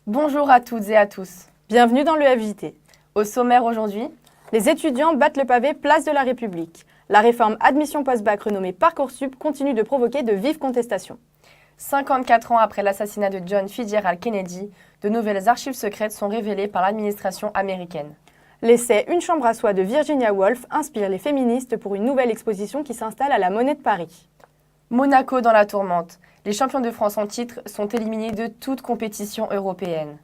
Bonjour à toutes et à tous. Bienvenue dans le FJT. Au sommaire aujourd'hui, Les étudiants battent le pavé place de la République. La réforme admission post-bac renommée Parcoursup continue de provoquer de vives contestations. 54 ans après l'assassinat de John Fitzgerald Kennedy, de nouvelles archives secrètes sont révélées par l'administration américaine. L'essai Une chambre à soi de Virginia Woolf inspire les féministes pour une nouvelle exposition qui s'installe à la Monnaie de Paris. Monaco dans la tourmente. Les champions de France en titre sont éliminés de toute compétition européenne.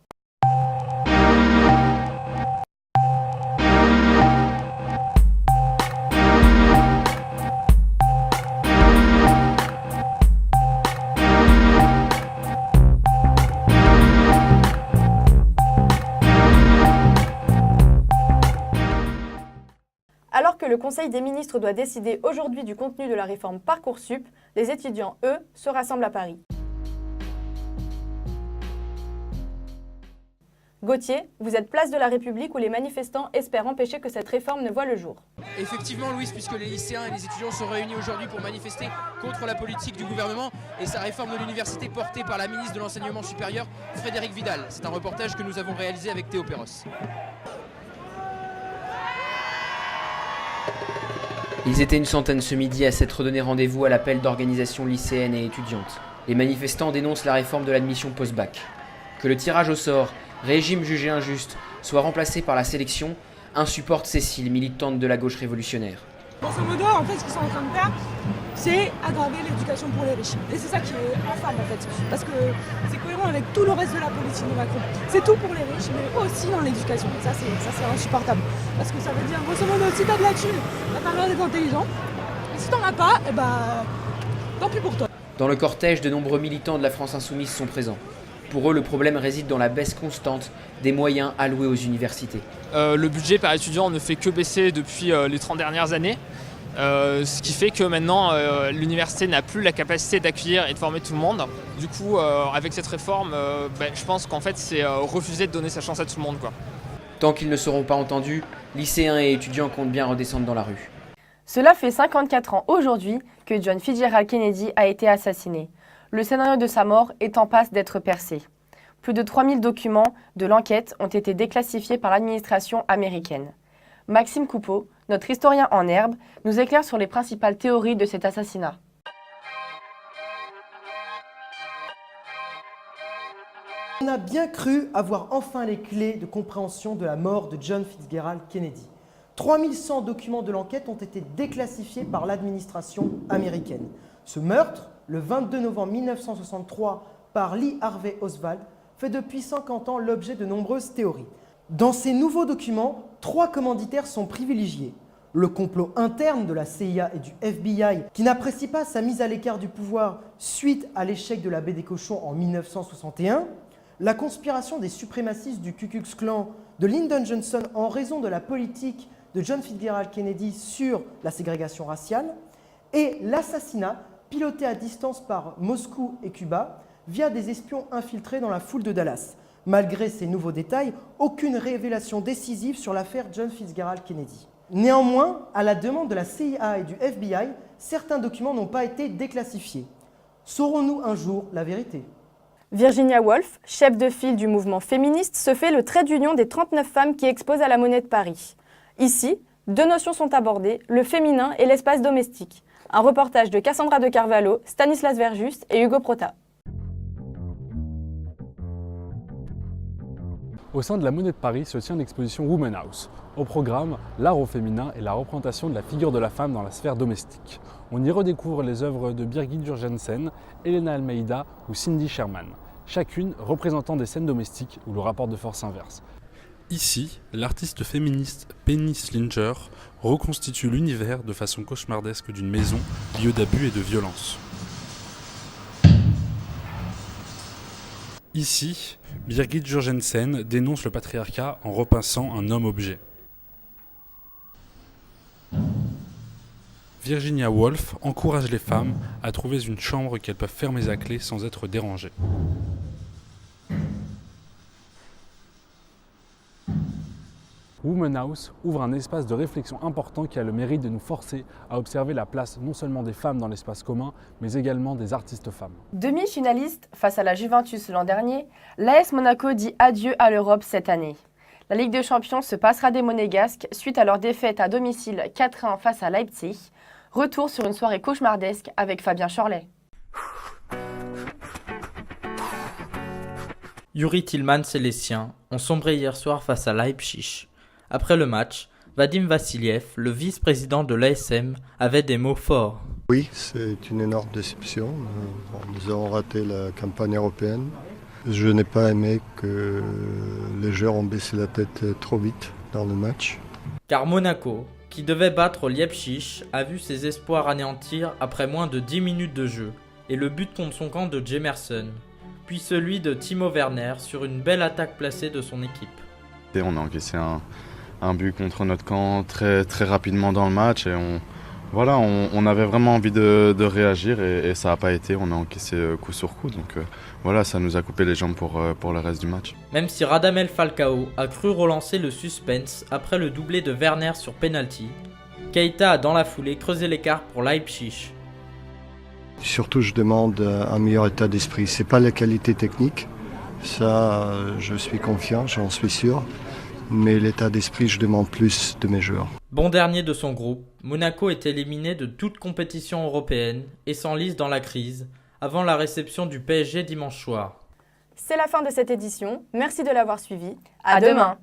Alors que le Conseil des ministres doit décider aujourd'hui du contenu de la réforme Parcoursup, les étudiants, eux, se rassemblent à Paris. Gauthier, vous êtes place de la République où les manifestants espèrent empêcher que cette réforme ne voie le jour. Effectivement, Louise, puisque les lycéens et les étudiants sont réunis aujourd'hui pour manifester contre la politique du gouvernement et sa réforme de l'université portée par la ministre de l'Enseignement supérieur, Frédérique Vidal. C'est un reportage que nous avons réalisé avec Théo Perros. Ils étaient une centaine ce midi à s'être donné rendez-vous à l'appel d'organisations lycéennes et étudiantes. Les manifestants dénoncent la réforme de l'admission post-bac. Que le tirage au sort, régime jugé injuste, soit remplacé par la sélection, insupporte Cécile, militante de la gauche révolutionnaire. Grosso modo, en fait, ce qu'ils sont en train de faire, c'est aggraver l'éducation pour les riches. Et c'est ça qui est infâme, en fait. Parce que c'est cohérent avec tout le reste de la politique de Macron. C'est tout pour les riches, mais aussi dans l'éducation. Ça, c'est insupportable. Parce que ça veut dire, grosso modo, si t'as de la thune, t'as le droit d'être intelligent. Et si t'en as pas, eh bah, tant pis pour toi. Dans le cortège, de nombreux militants de la France insoumise sont présents. Pour eux, le problème réside dans la baisse constante des moyens alloués aux universités. Le budget par étudiant ne fait que baisser depuis les 30 dernières années. Ce qui fait que maintenant, l'université n'a plus la capacité d'accueillir et de former tout le monde. Du coup, avec cette réforme, je pense qu'en fait, c'est refuser de donner sa chance à tout le monde, quoi. Tant qu'ils ne seront pas entendus, lycéens et étudiants comptent bien redescendre dans la rue. Cela fait 54 ans aujourd'hui que John Fitzgerald Kennedy a été assassiné. Le scénario de sa mort est en passe d'être percé. Plus de 3000 documents de l'enquête ont été déclassifiés par l'administration américaine. Maxime Coupeau, notre historien en herbe, nous éclaire sur les principales théories de cet assassinat. On a bien cru avoir enfin les clés de compréhension de la mort de John Fitzgerald Kennedy. 3100 documents de l'enquête ont été déclassifiés par l'administration américaine. Ce meurtre, le 22 novembre 1963 par Lee Harvey Oswald, fait depuis 50 ans l'objet de nombreuses théories. Dans ces nouveaux documents, 3 commanditaires sont privilégiés. Le complot interne de la CIA et du FBI qui n'apprécie pas sa mise à l'écart du pouvoir suite à l'échec de la baie des cochons en 1961, la conspiration des suprémacistes du Ku Klux Klan de Lyndon Johnson en raison de la politique de John Fitzgerald Kennedy sur la ségrégation raciale et l'assassinat piloté à distance par Moscou et Cuba via des espions infiltrés dans la foule de Dallas. Malgré ces nouveaux détails, aucune révélation décisive sur l'affaire John Fitzgerald Kennedy. Néanmoins, à la demande de la CIA et du FBI, certains documents n'ont pas été déclassifiés. Saurons-nous un jour la vérité ? Virginia Woolf, chef de file du mouvement féministe, se fait le trait d'union des 39 femmes qui exposent à la Monnaie de Paris. Ici, 2 notions sont abordées, le féminin et l'espace domestique. Un reportage de Cassandra de Carvalho, Stanislas Verjust et Hugo Prota. Au sein de la Monnaie de Paris se tient l'exposition Woman House. Au programme, l'art au féminin et la représentation de la figure de la femme dans la sphère domestique. On y redécouvre les œuvres de Birgit Jurgensen, Elena Almeida ou Cindy Sherman, chacune représentant des scènes domestiques où le rapport de force inverse. Ici, l'artiste féministe Penny Slinger reconstitue l'univers de façon cauchemardesque d'une maison, lieu d'abus et de violence. Ici, Birgit Jurgensen dénonce le patriarcat en repinçant un homme-objet. Virginia Woolf encourage les femmes à trouver une chambre qu'elles peuvent fermer à clé sans être dérangées. Women House ouvre un espace de réflexion important qui a le mérite de nous forcer à observer la place non seulement des femmes dans l'espace commun, mais également des artistes femmes. Demi-finaliste face à la Juventus l'an dernier, l'AS Monaco dit adieu à l'Europe cette année. La Ligue des Champions se passera des Monégasques suite à leur défaite à domicile 4-1 face à Leipzig. Retour sur une soirée cauchemardesque avec Fabien Chorlet. Youri Tillmans et les siens ont sombré hier soir face à Leipzig. Après le match, Vadim Vassiliev, le vice-président de l'ASM, avait des mots forts. Oui, c'est une énorme déception. Nous avons raté la campagne européenne. Je n'ai pas aimé que les joueurs ont baissé la tête trop vite dans le match. Car Monaco, qui devait battre Leipzig, a vu ses espoirs anéantir après moins de 10 minutes de jeu et le but contre son camp de Jemerson, puis celui de Timo Werner sur une belle attaque placée de son équipe. Et on a encaissé un but contre notre camp très, très rapidement dans le match et on avait vraiment envie de réagir et ça n'a pas été, on a encaissé coup sur coup, donc voilà, ça nous a coupé les jambes pour le reste du match. Même si Radamel Falcao a cru relancer le suspense après le doublé de Werner sur penalty, Keita a dans la foulée creusé l'écart pour Leipzig. Surtout, je demande un meilleur état d'esprit. C'est pas la qualité technique, ça je suis confiant, j'en suis sûr. Mais l'état d'esprit, je demande plus de mes joueurs. Bon dernier de son groupe, Monaco est éliminé de toute compétition européenne et s'enlise dans la crise avant la réception du PSG dimanche soir. C'est la fin de cette édition. Merci de l'avoir suivi. À demain.